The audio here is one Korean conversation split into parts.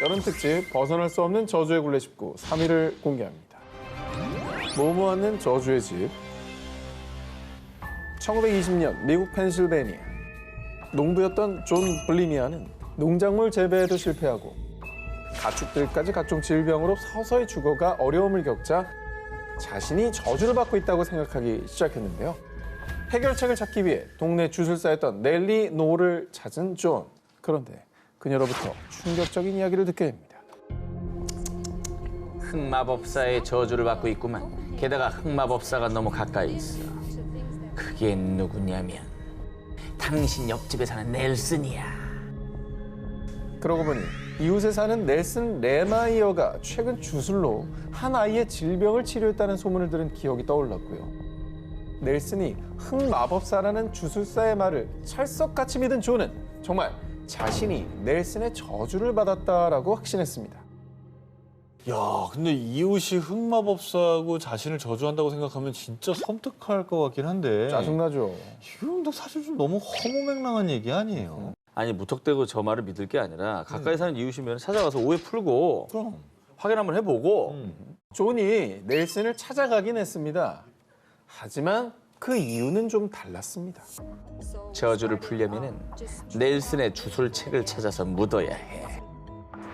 여름 특집 벗어날 수 없는 저주의 굴레 19 3위를 공개합니다. 모모 않는 저주의 집. 1920년 미국 펜실베니아. 농부였던 존 블리미아는 농작물 재배에도 실패하고 가축들까지 각종 질병으로 서서히 죽어가 어려움을 겪자 자신이 저주를 받고 있다고 생각하기 시작했는데요. 해결책을 찾기 위해 동네 주술사였던 넬리 노를 찾은 존. 그런데 그녀로부터 충격적인 이야기를 듣게 됩니다. 흑마법사의 저주를 받고 있구만. 게다가 흑마법사가 너무 가까이 있어. 그게 누구냐면 당신 옆집에 사는 넬슨이야. 그러고 보니 이웃에 사는 넬슨 레마이어가 최근 주술로 한 아이의 질병을 치료했다는 소문을 들은 기억이 떠올랐고요. 넬슨이 흑마법사라는 주술사의 말을 찰떡같이 믿은 존은 정말 자신이 넬슨의 저주를 받았다라고 확신했습니다. 야, 근데 이웃이 흑마법사하고 자신을 저주한다고 생각하면 진짜 섬뜩할 것 같긴 한데. 짜증나죠? 이건 사실 좀 너무 허무맹랑한 얘기 아니에요? 아니 무턱대고 저 말을 믿을 게 아니라 가까이 사는 이웃이면 찾아가서 오해 풀고 그럼. 확인 한번 해보고 존이 넬슨을 찾아가긴 했습니다. 하지만 그 이유는 좀 달랐습니다. 저주를 풀려면은 넬슨의 주술책을 찾아서 묻어야 해.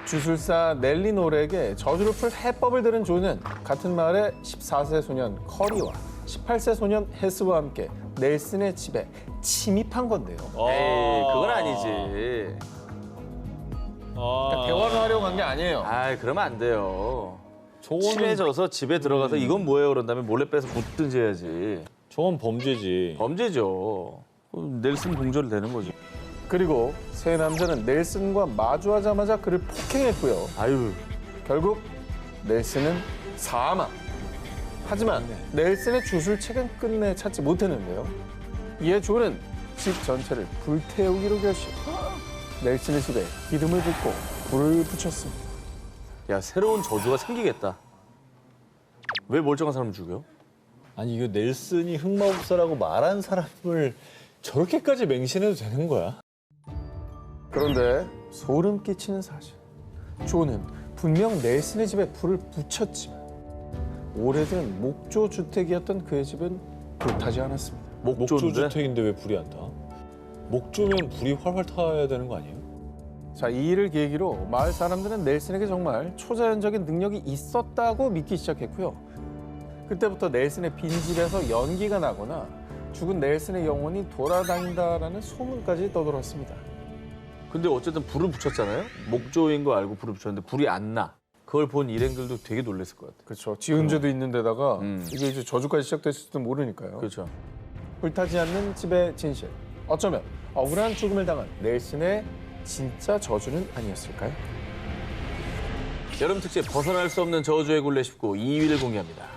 주술사 넬리 노렉에 저주를 풀 해법을 들은 존은 같은 마을의 14세 소년 커리와 18세 소년 헤스와 함께 넬슨의 집에 침입한 건데요. 에이 그건 아니지. 그러니까 대화를 하려고 한 게 아니에요. 아이 그러면 안 돼요. 저거는, 친해져서 집에 들어가서 이건 뭐예요 그런 다음에 몰래 빼서 묻든지 해야지. 저건 범죄지. 범죄죠. 넬슨 동조를 되는 거지. 그리고 세 남자는 넬슨과 마주하자마자 그를 폭행했고요. 아유 결국 넬슨은 사망. 하지만 넬슨의 주술책은 끝내 찾지 못했는데요. 이에 존은 집 전체를 불태우기로 결심. 넬슨의 집에 기름을 붓고 불을 붙였습니다. 야 새로운 저주가 생기겠다. 왜 멀쩡한 사람을 죽여? 아니, 이거 넬슨이 흑마법사라고 말한 사람을 저렇게까지 맹신해도 되는 거야? 그런데 소름 끼치는 사실. 존은 분명 넬슨의 집에 불을 붙였지만 오래된 목조 주택이었던 그의 집은 불타지 않았습니다. 목조인데? 목조주택인데 왜 불이 안 타? 목조면 불이 활활 타야 되는 거 아니에요? 자, 이 일을 계기로 마을 사람들은 넬슨에게 정말 초자연적인 능력이 있었다고 믿기 시작했고요. 그때부터 넬슨의 빈집에서 연기가 나거나 죽은 넬슨의 영혼이 돌아다닌다라는 소문까지 떠돌았습니다. 근데 어쨌든 불을 붙였잖아요. 목조인 거 알고 불을 붙였는데 불이 안 나. 그걸 본 일행들도 되게 놀랐을 것 같아. 그렇죠. 지은 죄도 있는 데다가 이게 이제 저주까지 시작됐을지도 모르니까요. 그렇죠. 불타지 않는 집의 진실. 어쩌면 억울한 죽음을 당한 넬슨의 진짜 저주는 아니었을까요? 여름 특집 벗어날 수 없는 저주의 굴레 19 2위를 공개합니다.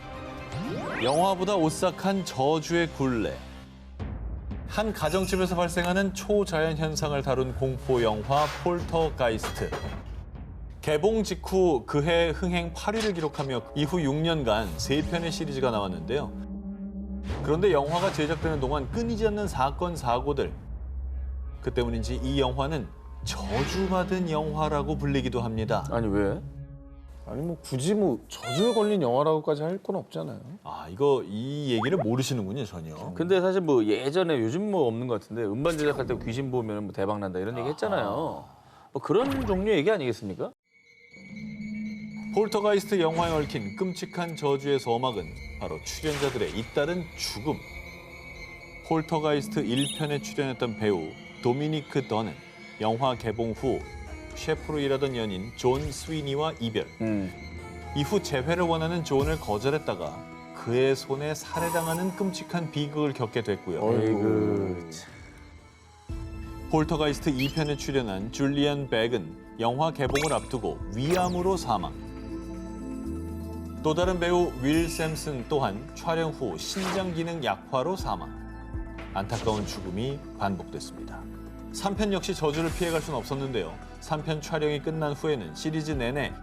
영화보다 오싹한 저주의 굴레. 한 가정집에서 발생하는 초자연 현상을 다룬 공포 영화 폴터가이스트. 개봉 직후 그해 흥행 8위를 기록하며 이후 6년간 3편의 시리즈가 나왔는데요. 그런데 영화가 제작되는 동안 끊이지 않는 사건, 사고들. 그 때문인지 이 영화는 저주받은 영화라고 불리기도 합니다. 아니 왜? 아니 뭐 굳이 뭐 저주에 걸린 영화라고까지 할 건 없잖아요. 아, 이 얘기를 모르시는군요, 전혀. 근데 사실 뭐 예전에 요즘 뭐 없는 것 같은데 음반 제작할 때 귀신 보면 뭐 대박 난다 이런 얘기 했잖아요. 뭐 그런 종류의 얘기 아니겠습니까? 폴터가이스트 영화에 얽힌 끔찍한 저주의 서막은 바로 출연자들의 잇따른 죽음. 폴터가이스트 1편에 출연했던 배우 도미니크 던은 영화 개봉 후 셰프로 일하던 연인 존 스위니와 이별. 이후 재회를 원하는 존을 거절했다가 그의 손에 살해당하는 끔찍한 비극을 겪게 됐고요. 어이구. 폴터가이스트 2편에 출연한 줄리안 백은 영화 개봉을 앞두고 위암으로 사망. 또 다른 배우 윌 샘슨 또한 촬영 후 신장 기능 약화로 사망. 안타까운 죽음이 반복됐습니다. 3편 역시 저주를 피해갈 수는 없었는데요. 3편 촬영이 끝난 후에는 시리즈 내내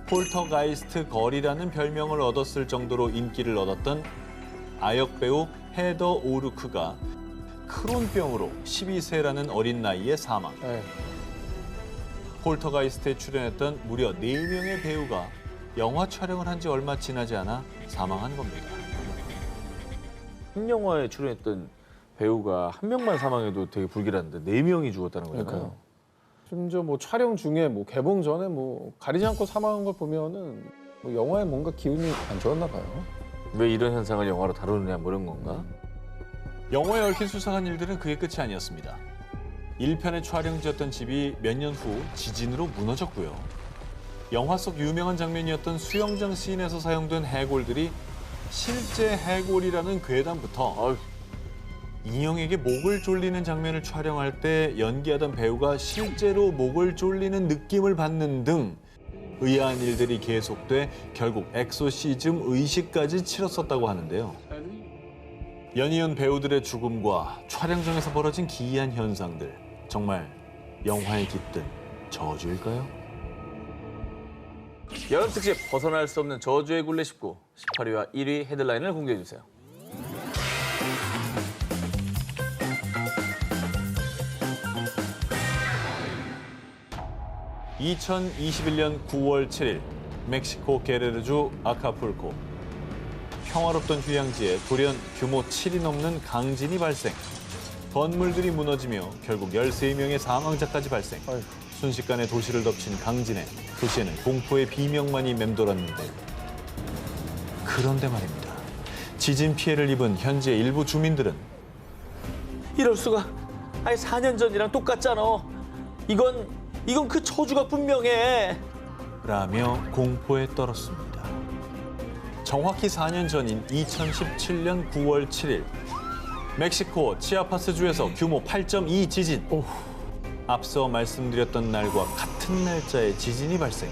폴터가이스트 걸이라는 별명을 얻었을 정도로 인기를 얻었던 아역 배우 헤더 오르크가 크론병으로 12세라는 어린 나이에 사망. 네. 폴터가이스트에 출연했던 무려 4명의 배우가 영화 촬영을 한 지 얼마 지나지 않아 사망한 겁니다. 한 영화에 출연했던 배우가 한 명만 사망해도 되게 불길한데 4명이 죽었다는 거잖아요. 그러니까요. 심지어 뭐 촬영 중에 뭐 개봉 전에 뭐 가리지 않고 사망한 걸 보면은 뭐 영화에 뭔가 기운이 안 좋았나 봐요. 왜 이런 현상을 영화로 다루느냐 뭐 이런 건가? 영화에 얽힌 수상한 일들은 그게 끝이 아니었습니다. 1편의 촬영지였던 집이 몇 년 후 지진으로 무너졌고요. 영화 속 유명한 장면이었던 수영장 씬에서 사용된 해골들이 실제 해골이라는 괴담부터 인형에게 목을 졸리는 장면을 촬영할 때 연기하던 배우가 실제로 목을 졸리는 느낌을 받는 등 의아한 일들이 계속돼 결국 엑소시즘 의식까지 치렀었다고 하는데요. 연이은 배우들의 죽음과 촬영장에서 벌어진 기이한 현상들, 정말 영화에 깃든 저주일까요? 여름 특집 벗어날 수 없는 저주의 굴레 19, 18위와 1위 헤드라인을 공개해 주세요. (2021년 9월 7일) 멕시코 게레르주 아카풀코. 평화롭던 휴양지에 돌연 규모 7이 넘는 강진이 발생. 건물들이 무너지며 결국 13명의 사망자까지 발생. 순식간에 도시를 덮친 강진에 도시에는 공포의 비명만이 맴돌았는데, 그런데 말입니다. 지진 피해를 입은 현지의 일부 주민들은 이럴 수가. 아니 4년 전이랑 똑같잖아. 이건 그 저주가 분명해. 라며 공포에 떨었습니다. 정확히 4년 전인 2017년 9월 7일 멕시코 치아파스주에서 규모 8.2 지진. 앞서 말씀드렸던 날과 같은 날짜에 지진이 발생.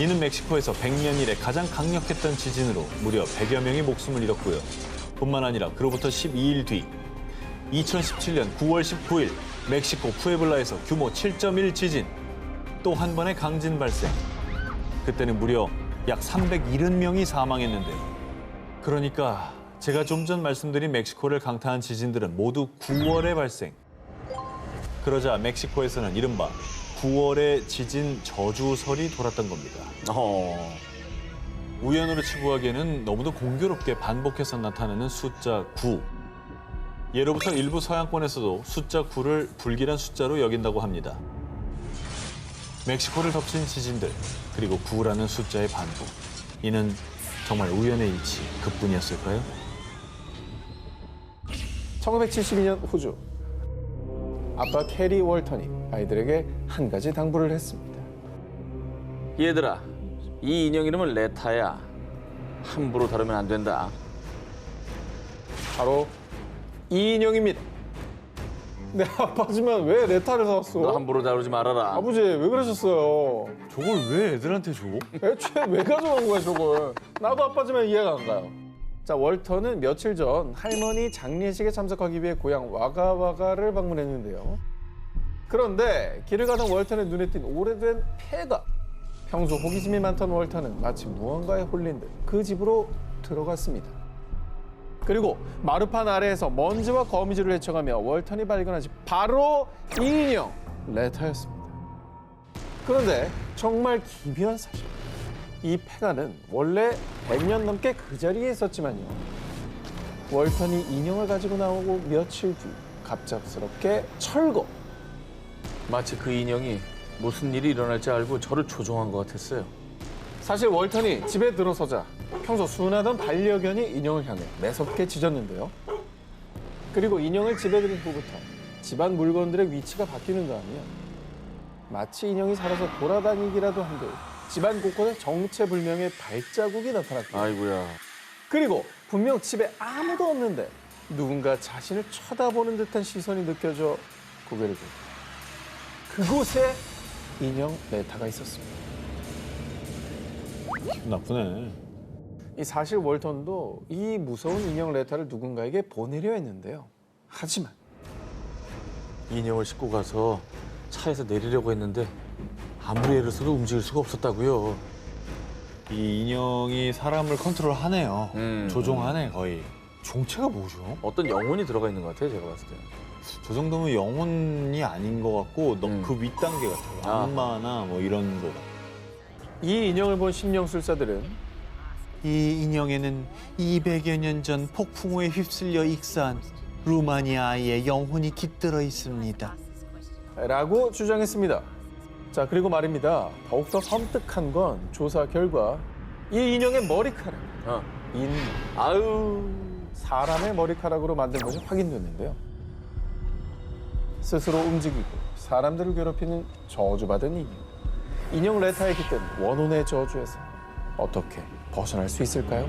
이는 멕시코에서 100년 이래 가장 강력했던 지진으로 무려 100여 명이 목숨을 잃었고요. 뿐만 아니라 그로부터 12일 뒤 2017년 9월 19일 멕시코 푸에블라에서 규모 7.1 지진. 또 한 번의 강진 발생. 그때는 무려 약 370명이 사망했는데요. 그러니까 제가 좀 전 말씀드린 멕시코를 강타한 지진들은 모두 9월에 발생. 그러자 멕시코에서는 이른바 9월의 지진 저주설이 돌았던 겁니다. 우연으로 치부하기에는 너무도 공교롭게 반복해서 나타나는 숫자 9. 예로부터 일부 서양권에서도 숫자 9를 불길한 숫자로 여긴다고 합니다. 멕시코를 덮친 지진들, 그리고 9라는 숫자의 반복. 이는 정말 우연의 일치 그뿐이었을까요? 1972년 호주. 아빠 캐리 월턴이 아이들에게 한 가지 당부를 했습니다. 얘들아, 이 인형 이름은 레타야. 함부로 다루면 안 된다. 바로 이 인형입니다. 내 아빠지만 왜 레타를 사왔어? 너 함부로 다루지 말아라. 아버지 왜 그러셨어요? 저걸 왜 애들한테 줘? 애초에 왜 가져간 거야 저걸? 나도 아빠지만 이해가 안 가요. 자, 월턴은 며칠 전 할머니 장례식에 참석하기 위해 고향 와가와가를 방문했는데요. 그런데 길을 가던 월턴의 눈에 띈 오래된 폐가. 평소 호기심이 많던 월턴은 마치 무언가에 홀린 듯 그 집으로 들어갔습니다. 그리고 마루판 아래에서 먼지와 거미줄을 헤쳐가며 월턴이 발견한 집, 바로 이 인형 레타였습니다. 그런데 정말 기묘한 사실, 이 폐가는 원래 100년 넘게 그 자리에 있었지만요, 월턴이 인형을 가지고 나오고 며칠 뒤 갑작스럽게 철거. 마치 그 인형이 무슨 일이 일어날지 알고 저를 조종한 것 같았어요. 사실 월턴이 집에 들어서자 평소 순하던 반려견이 인형을 향해 매섭게 짖었는데요. 그리고 인형을 집에 들인 후부터 집안 물건들의 위치가 바뀌는가 하면 마치 인형이 살아서 돌아다니기라도 한 듯 집안 곳곳에 정체불명의 발자국이 나타났고, 아이고야. 그리고 분명 집에 아무도 없는데 누군가 자신을 쳐다보는 듯한 시선이 느껴져 고개를 들고, 그곳에 인형 레타가 있었습니다. 나쁘네. 이 사실 월턴도 이 무서운 인형 레타를 누군가에게 보내려 했는데요. 하지만 인형을 싣고 가서 차에서 내리려고 했는데 아무리 애를 써도 움직일 수가 없었다고요. 이 인형이 사람을 컨트롤하네요. 음. 조종하네 거의. 정체가 뭐죠? 어떤 영혼이 들어가 있는 것 같아요, 제가 봤을 때. 저 정도면 영혼이 아닌 것 같고 그 윗단계 같아요. 아. 악마나 뭐 이런 거. 이 인형을 본 심령술사들은 이 인형에는 200여 년 전 폭풍우에 휩쓸려 익사한 루마니아 아이의 영혼이 깃들어 있습니다. 라고 주장했습니다. 자, 그리고 말입니다. 더욱더 섬뜩한 건 조사 결과 이 인형의 머리카락, 인물, 아유. 사람의 머리카락으로 만든 것이 확인됐는데요. 스스로 움직이고 사람들을 괴롭히는 저주받은 인형. 인형 레타에 깃든 원혼의 저주에서 어떻게 벗어날 수 있을까요?